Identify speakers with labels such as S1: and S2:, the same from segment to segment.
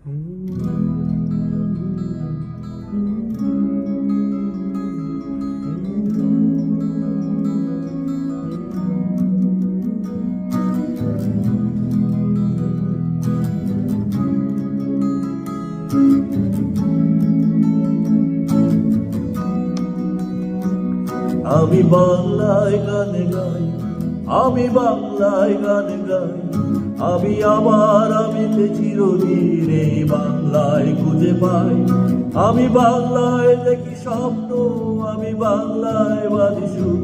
S1: আমি বাংলায় গান গাই, আমি বাংলায় গান গাই, আমি আমার আমিতে চিরদিন এই বাংলায় খুঁজে পাই। আমি বাংলায় দেখি স্বপ্ন, আমি বাংলায় বাঁধি সুর,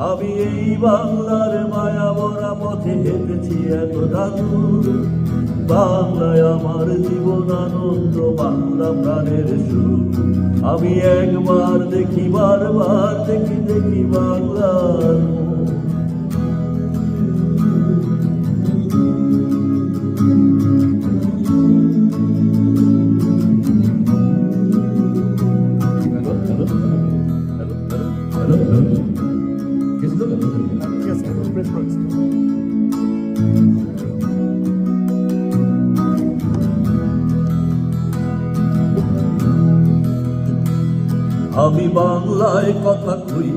S1: আমি এই বাংলার মায়া ভরা পথে হেঁটেছি এতটা দূর। বাংলায় আমার জীবন আনন্দ, বাংলা প্রাণের সুর। আমি একবার দেখি, বারবার দেখি, দেখি বাংলার আমি বাংলায় কথা কই,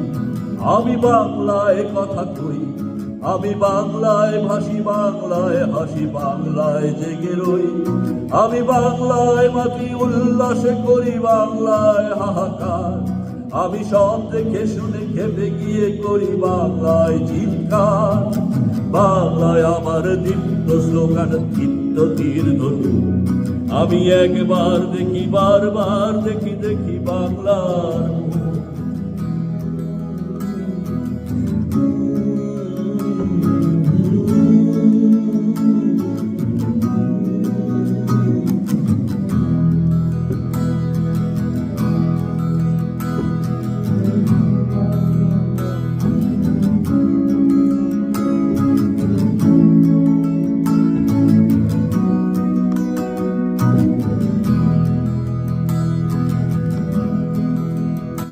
S1: আমি বাংলায় কথা কই, আমি বাংলায় ভাসি, বাংলায় হাসি, বাংলায় জেগে রই। আমি বাংলায় মাটি উল্লাসে করি, বাংলায় হাহাকার। আমি সব দেখে শুনে খেপে গিয়ে করি বাংলায় চিৎকার। বাংলায় আমার দীপ্ত স্লোগান, দীপ্ত তীর ধরু। আমি একবার দেখি, বারবার দেখি, দেখি বাংলার